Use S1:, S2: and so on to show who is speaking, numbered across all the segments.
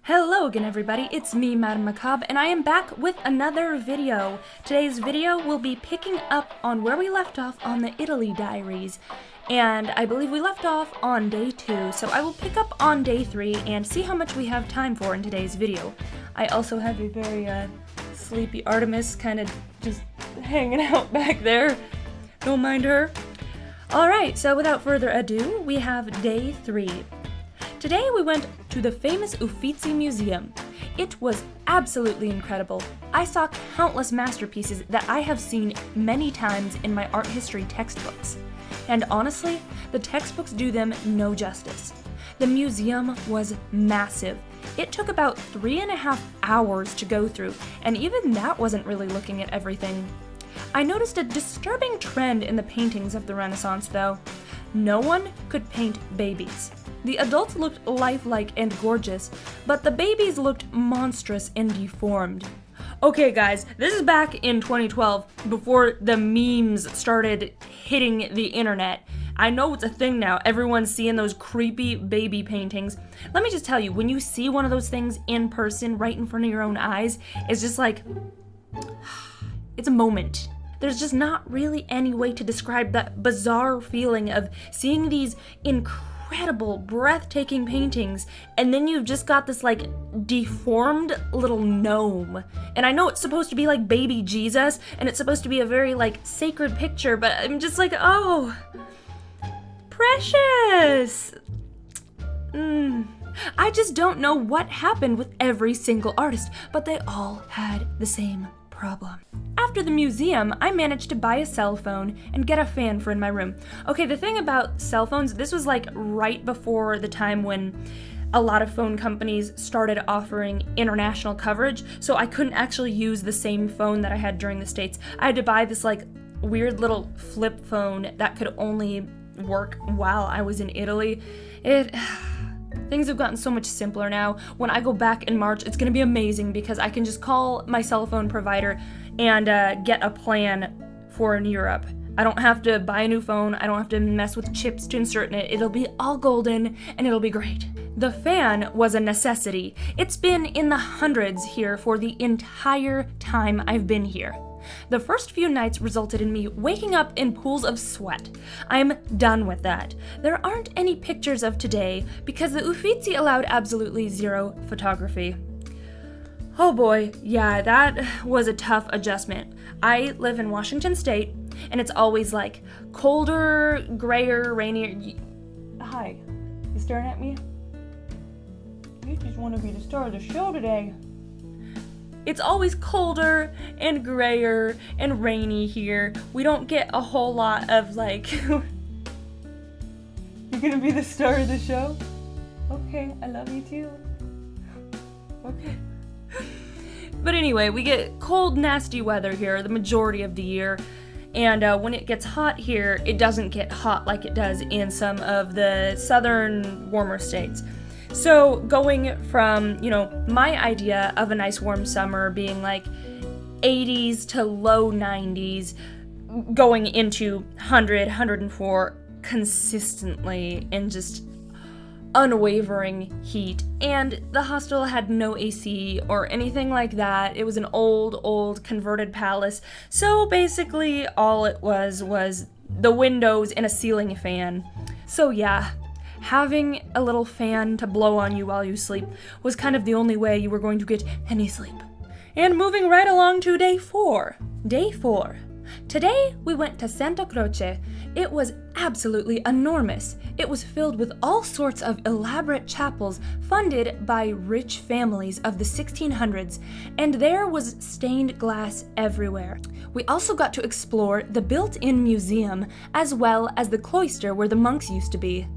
S1: Hello again everybody, it's me, Madame Macabre, and I am back with another video. Today's video will be picking up on where we left off on the Italy Diaries, and I believe we left off on day 2, so I will pick up on day 3 and see how much we have time for in today's video. I also have a very sleepy Artemis kind of just hanging out back there. Don't mind her. Alright, so without further ado, we have day 3. Today we went to the famous Uffizi Museum. It was absolutely incredible. I saw countless masterpieces that I have seen many times in my art history textbooks. And honestly, the textbooks do them no justice. The museum was massive. It took about 3.5 hours to go through, and even that wasn't really looking at everything. I noticed a disturbing trend in the paintings of the Renaissance though. No one could paint babies. The adults looked lifelike and gorgeous, but the babies looked monstrous and deformed. Okay guys, this is back in 2012, before the memes started hitting the internet. I know it's a thing now, everyone's seeing those creepy baby paintings. Let me just tell you, when you see one of those things in person, right in front of your own eyes, it's just like, it's a moment. There's just not really any way to describe that bizarre feeling of seeing these incredible, breathtaking paintings, and then you've just got this like deformed little gnome. And I know it's supposed to be like baby Jesus, and it's supposed to be a very like sacred picture, but I'm just like, oh, precious. I just don't know what happened with every single artist, but they all had the same problem. After the museum, I managed to buy a cell phone and get a fan for in my room. Okay, the thing about cell phones, this was like right before the time when a lot of phone companies started offering international coverage, so I couldn't actually use the same phone that I had during the States. I had to buy this like weird little flip phone that could only work while I was in Italy. Things have gotten so much simpler now. When I go back in March, it's gonna be amazing because I can just call my cell phone provider and get a plan for in Europe. I don't have to buy a new phone. I don't have to mess with chips to insert in it. It'll be all golden and it'll be great. The fan was a necessity. It's been in the hundreds here for the entire time I've been here. The first few nights resulted in me waking up in pools of sweat. I'm done with that. There aren't any pictures of today because the Uffizi allowed absolutely zero photography. Oh boy, yeah, that was a tough adjustment. I live in Washington State, and it's always like colder, grayer, rainier. Hi, you staring at me? You just want to be the star of the show today. It's always colder and grayer and rainy here. We don't get a whole lot of like, you're gonna be the star of the show? Okay, I love you too. Okay. But anyway, we get cold, nasty weather here the majority of the year. And when it gets hot here, it doesn't get hot like it does in some of the southern, warmer states. So going from, my idea of a nice warm summer being like 80s to low 90s, going into 100, 104 consistently in just unwavering heat. And the hostel had no AC or anything like that. It was an old converted palace. So basically all it was the windows and a ceiling fan. So yeah. Having a little fan to blow on you while you sleep was kind of the only way you were going to get any sleep. And moving right along to day 4. Day 4. Today we went to Santa Croce. It was absolutely enormous. It was filled with all sorts of elaborate chapels funded by rich families of the 1600s, and there was stained glass everywhere. We also got to explore the built-in museum as well as the cloister where the monks used to be.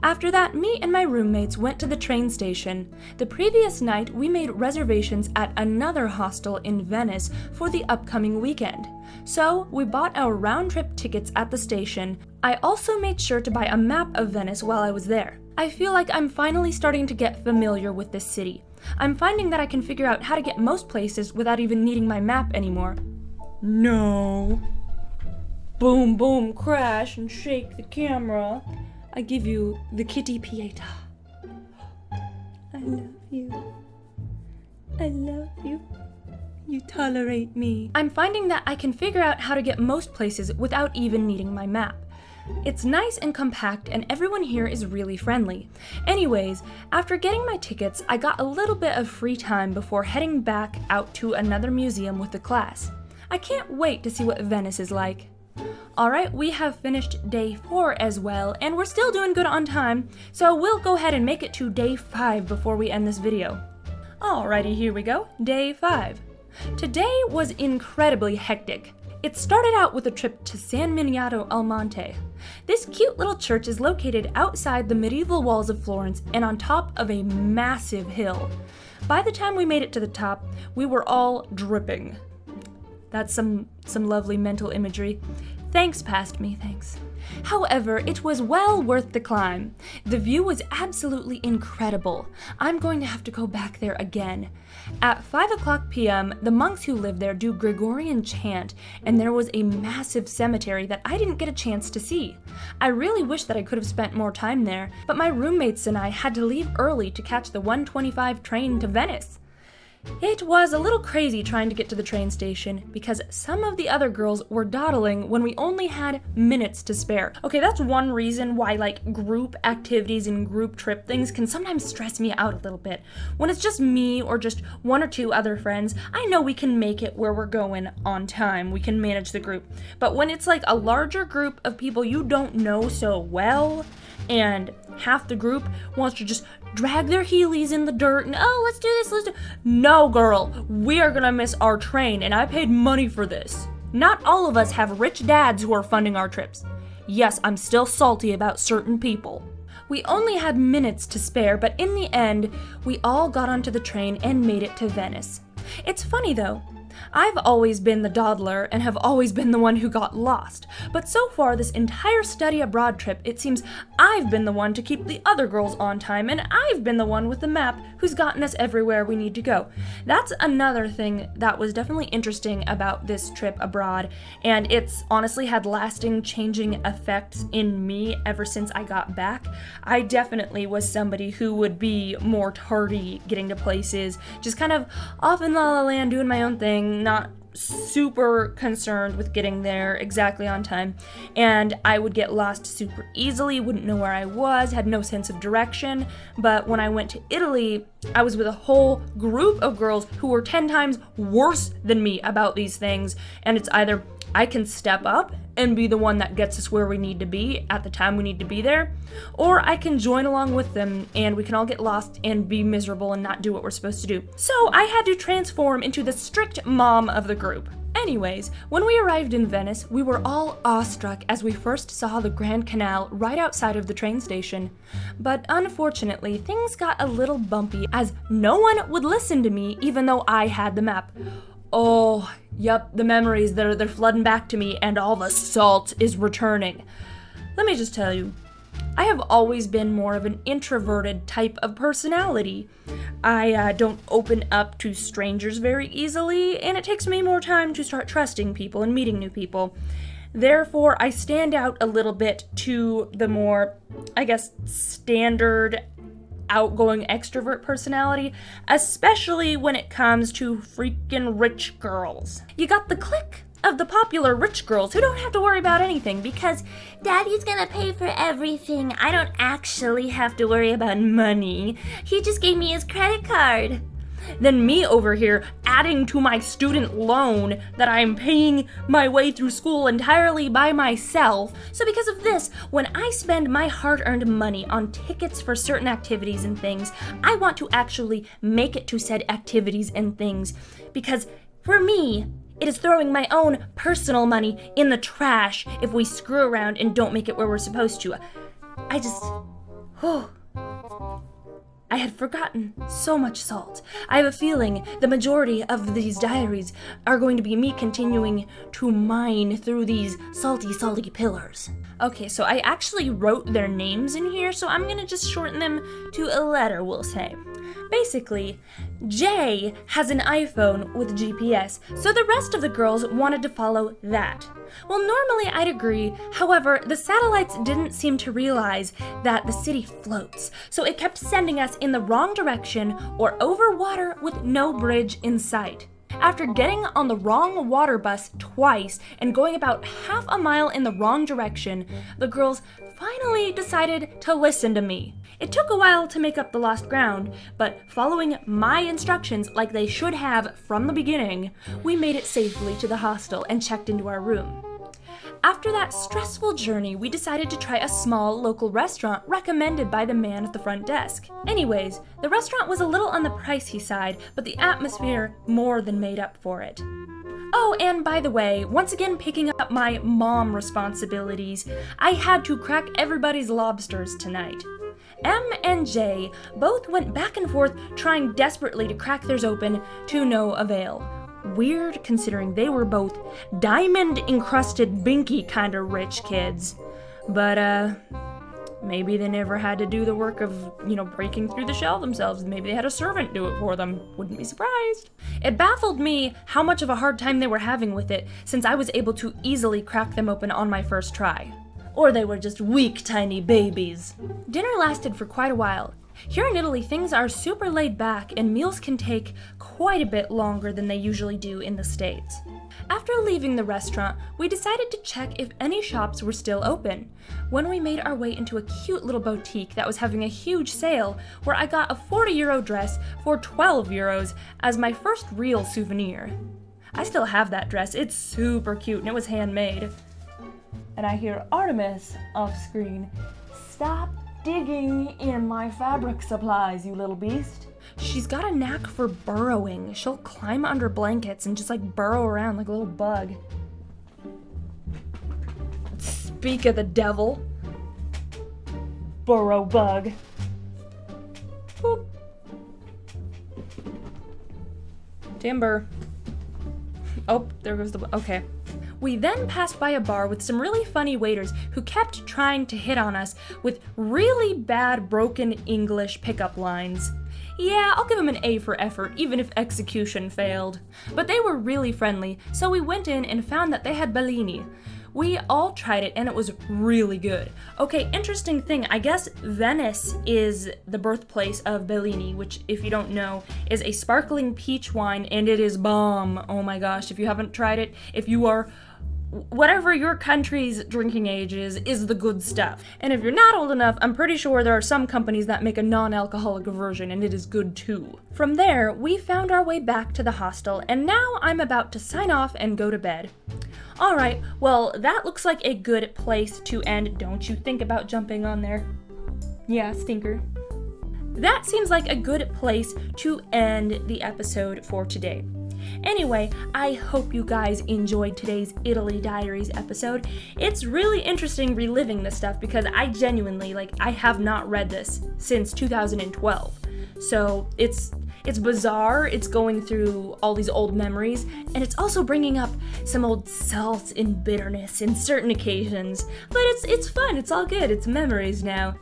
S1: After that, me and my roommates went to the train station. The previous night, we made reservations at another hostel in Venice for the upcoming weekend. So, we bought our round-trip tickets at the station. I also made sure to buy a map of Venice while I was there. I feel like I'm finally starting to get familiar with this city. I'm finding that I can figure out how to get most places without even needing my map anymore. No. Boom, boom, crash and shake the camera. I give you the kitty pieta. I love you. I love you. You tolerate me. I'm finding that I can figure out how to get most places without even needing my map. It's nice and compact, and everyone here is really friendly. Anyways, after getting my tickets, I got a little bit of free time before heading back out to another museum with the class. I can't wait to see what Venice is like. Alright, we have finished day 4 as well, and we're still doing good on time, so we'll go ahead and make it to day 5 before we end this video. Alrighty, here we go, day 5. Today was incredibly hectic. It started out with a trip to San Miniato al Monte. This cute little church is located outside the medieval walls of Florence and on top of a massive hill. By the time we made it to the top, we were all dripping. That's some lovely mental imagery. Thanks, past me, thanks. However, it was well worth the climb. The view was absolutely incredible. I'm going to have to go back there again. At 5 o'clock p.m., the monks who live there do Gregorian chant, and there was a massive cemetery that I didn't get a chance to see. I really wish that I could have spent more time there, but my roommates and I had to leave early to catch the 1:25 train to Venice. It was a little crazy trying to get to the train station because some of the other girls were dawdling when we only had minutes to spare. Okay, that's one reason why group activities and group trip things can sometimes stress me out a little bit. When it's just me or just 1 or 2 other friends, I know we can make it where we're going on time. We can manage the group. But when it's a larger group of people you don't know so well, and half the group wants to just drag their heelys in the dirt and, oh, let's do this, let's do... No, girl, we are gonna miss our train, and I paid money for this. Not all of us have rich dads who are funding our trips. Yes, I'm still salty about certain people. We only had minutes to spare, but in the end, we all got onto the train and made it to Venice. It's funny though. I've always been the dawdler and have always been the one who got lost, but so far this entire study abroad trip, it seems I've been the one to keep the other girls on time, and I've been the one with the map who's gotten us everywhere we need to go. That's another thing that was definitely interesting about this trip abroad, and it's honestly had lasting changing effects in me ever since I got back. I definitely was somebody who would be more tardy getting to places, just kind of off in La La Land doing my own thing, not super concerned with getting there exactly on time, and I would get lost super easily, wouldn't know where I was, had no sense of direction. But when I went to Italy, I was with a whole group of girls who were 10 times worse than me about these things, and it's either I can step up and be the one that gets us where we need to be at the time we need to be there, or I can join along with them and we can all get lost and be miserable and not do what we're supposed to do. So I had to transform into the strict mom of the group. Anyways, when we arrived in Venice, we were all awestruck as we first saw the Grand Canal right outside of the train station. But unfortunately, things got a little bumpy as no one would listen to me even though I had the map. Oh, yep, the memories, they're flooding back to me, and all the salt is returning. Let me just tell you, I have always been more of an introverted type of personality. I don't open up to strangers very easily, and it takes me more time to start trusting people and meeting new people. Therefore, I stand out a little bit to the more, standard outgoing extrovert personality, especially when it comes to freaking rich girls. You got the clique of the popular rich girls who don't have to worry about anything because daddy's gonna pay for everything. I don't actually have to worry about money. He just gave me his credit card. Then me over here adding to my student loan that I'm paying my way through school entirely by myself. So because of this, when I spend my hard-earned money on tickets for certain activities and things, I want to actually make it to said activities and things, because for me, it is throwing my own personal money in the trash if we screw around and don't make it where we're supposed to. I had forgotten so much salt. I have a feeling the majority of these diaries are going to be me continuing to mine through these salty pillars. Okay, so I actually wrote their names in here, so I'm gonna just shorten them to a letter, we'll say. Basically, Jay has an iPhone with GPS, so the rest of the girls wanted to follow that. Well, normally I'd agree, however, the satellites didn't seem to realize that the city floats, so it kept sending us in the wrong direction or over water with no bridge in sight. After getting on the wrong water bus twice and going about half a mile in the wrong direction, the girls finally decided to listen to me. It took a while to make up the lost ground, but following my instructions like they should have from the beginning, we made it safely to the hostel and checked into our room. After that stressful journey, we decided to try a small local restaurant recommended by the man at the front desk. Anyways, the restaurant was a little on the pricey side, but the atmosphere more than made up for it. Oh, and by the way, once again picking up my mom responsibilities, I had to crack everybody's lobsters tonight. M and J both went back and forth trying desperately to crack theirs open to no avail. Weird considering they were both diamond-encrusted binky kind of rich kids. But, maybe they never had to do the work of, breaking through the shell themselves. Maybe they had a servant do it for them. Wouldn't be surprised. It baffled me how much of a hard time they were having with it, since I was able to easily crack them open on my first try. Or they were just weak, tiny babies. Dinner lasted for quite a while. Here in Italy, things are super laid back and meals can take quite a bit longer than they usually do in the States. After leaving the restaurant, we decided to check if any shops were still open. When we made our way into a cute little boutique that was having a huge sale, where I got a €40 dress for €12 as my first real souvenir. I still have that dress, it's super cute and it was handmade. And I hear Artemis off screen. Stop digging in my fabric supplies, you little beast. She's got a knack for burrowing. She'll climb under blankets and just burrow around like a little bug. Speak of the devil. Burrow bug. Boop. Timber. Oh, there goes the... Okay. We then passed by a bar with some really funny waiters who kept trying to hit on us with really bad broken English pickup lines. Yeah, I'll give them an A for effort, even if execution failed. But they were really friendly, so we went in and found that they had Bellini. We all tried it and it was really good. Okay, interesting thing, I guess Venice is the birthplace of Bellini, which, if you don't know, is a sparkling peach wine and it is bomb. Oh my gosh, if you haven't tried it, if you are... whatever your country's drinking age is the good stuff. And if you're not old enough, I'm pretty sure there are some companies that make a non-alcoholic version, and it is good too. From there, we found our way back to the hostel, and now I'm about to sign off and go to bed. Alright, well, that looks like a good place to end. Don't you think about jumping on there. Yeah, stinker. That seems like a good place to end the episode for today. Anyway, I hope you guys enjoyed today's Italy Diaries episode. It's really interesting reliving this stuff because I genuinely, I have not read this since 2012. So it's bizarre, it's going through all these old memories, and it's also bringing up some old salt and bitterness in certain occasions. But it's fun, it's all good, it's memories now.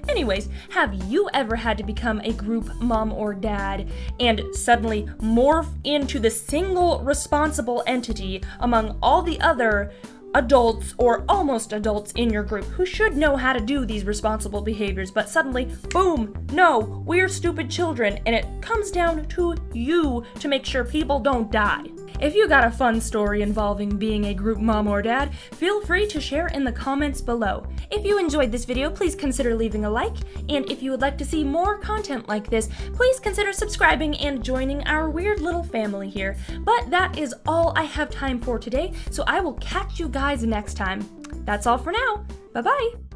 S1: Anyways, have you ever had to become a group mom or dad and suddenly morph into the single responsible entity among all the other adults or almost adults in your group who should know how to do these responsible behaviors, but suddenly, boom, no, we're stupid children, and it comes down to you to make sure people don't die? If you got a fun story involving being a group mom or dad, feel free to share in the comments below. If you enjoyed this video, please consider leaving a like, and if you would like to see more content like this, please consider subscribing and joining our weird little family here. But that is all I have time for today, so I will catch you guys next time. That's all for now. Bye-bye!